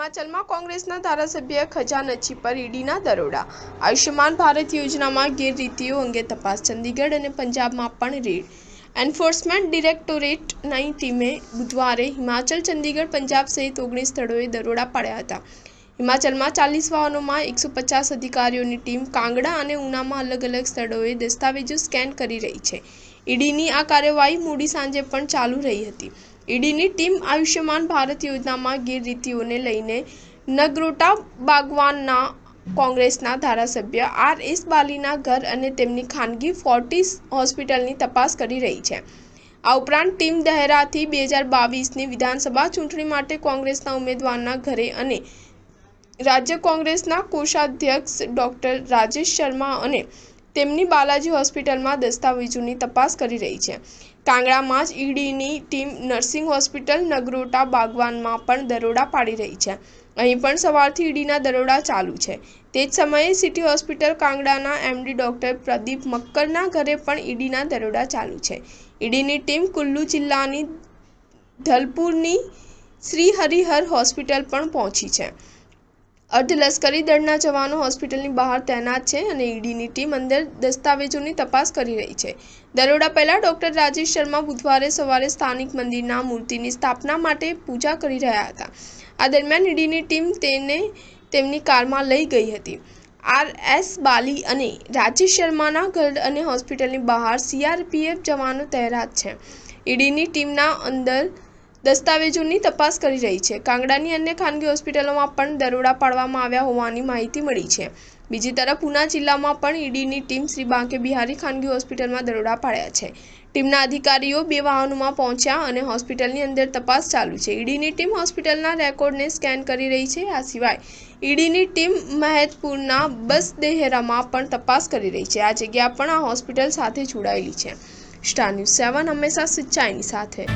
હિમાચલમાં કોંગ્રેસના ધારાસભ્ય ખજાનચી પર ઈડીના દરોડા. આયુષ્યમાન ભારત યોજનામાં ગેરરીતિઓ અંગે તપાસ. ચંદીગઢ અને પંજાબમાં પણ રેડ. એન્ફોર્સમેન્ટ ડિરેક્ટોરેટની ટીમે બુધવારે હિમાચલ, ચંદીગઢ, પંજાબ સહિત 19 સ્થળોએ દરોડા પાડ્યા હતા. હિમાચલમાં 40 વાહનોમાં 150 અધિકારીઓની ટીમ કાંગડા અને ઉનામાં અલગ અલગ સ્થળોએ દસ્તાવેજો સ્કેન કરી રહી છે. ઈડીની આ કાર્યવાહી મોડી સાંજે પણ ચાલુ રહી હતી. ઈડીની ટીમ આયુષ્યમાન ભારત યોજનામાં ગેરરીતિઓને લઈને નગરોટા બાગવાનના કોંગ્રેસના ધારાસભ્ય RS બાલીના ઘર અને તેમની ખાનગી ફોર્ટિસ હોસ્પિટલની તપાસ કરી રહી છે. આ ઉપરાંત ટીમ દહેરાથી 2022ની વિધાનસભા ચૂંટણી માટે કોંગ્રેસના ઉમેદવારના ઘરે અને રાજ્ય કોંગ્રેસના કોષાધ્યક્ષ ડોક્ટર રાજેશ શર્મા અને તેમની બાલાજી હોસ્પિટલમાં દસ્તાવેજોની તપાસ કરી રહી છે. કાંગડામાં જ ઈડીની ટીમ નર્સિંગ હોસ્પિટલ નગરોટા બાગવાનમાં પણ દરોડા પાડી રહી છે. અહીં પણ સવારથી ઈડીના દરોડા ચાલુ છે. તે જ સમયે સિટી હોસ્પિટલ કાંગડાના MD ડોક્ટર પ્રદીપ મક્કરના ઘરે પણ ઈડીના દરોડા ચાલુ છે. ઈડીની ટીમ કુલ્લુ જિલ્લાની ધલપુરની શ્રી હરિહર હોસ્પિટલ પણ પહોંચી છે. અર્ધલશ્કરી દળના જવાનો હોસ્પિટલની બહાર તૈનાત છે અને ઈડીની ટીમ અંદર દસ્તાવેજોની તપાસ કરી રહી છે. દરોડા પહેલા ડોક્ટર રાજેશ શર્મા બુધવારે સવારે સ્થાનિક મંદિરના મૂર્તિની સ્થાપના માટે પૂજા કરી રહ્યા હતા. આ દરમિયાન ઈડીની ટીમ તેને તેમની કારમાં લઈ ગઈ હતી. RS બાલી અને રાજેશ શર્માના ઘર અને હોસ્પિટલની બહાર CRPF જવાનો તૈનાત છે. ઈડીની ટીમના અંદર દસ્તાવેજોની તપાસ કરી રહી છે. કાંગડાની અન્ય ખાનગી હોસ્પિટલોમાં પણ દરોડા પાડવામાં આવ્યા હોવાની માહિતી મળી છે. બીજી તરફ ઉના જિલ્લામાં પણ ઈડીની ટીમ શ્રી બાંકે બિહારી ખાનગી હોસ્પિટલમાં દરોડા પાડ્યા છે. ટીમના અધિકારીઓ 2 વાહનોમાં પહોંચ્યા અને હોસ્પિટલની અંદર તપાસ ચાલુ છે. ઈડીની ટીમ હોસ્પિટલના રેકોર્ડને સ્કેન કરી રહી છે. આ સિવાય ઈડીની ટીમ મહેતપુરના બસદેહરામાં પણ તપાસ કરી રહી છે. આ જગ્યા પણ આ હોસ્પિટલ સાથે જોડાયેલી છે. સ્ટાર ન્યૂઝ 7 હંમેશા સચ્ચાઈની સાથે.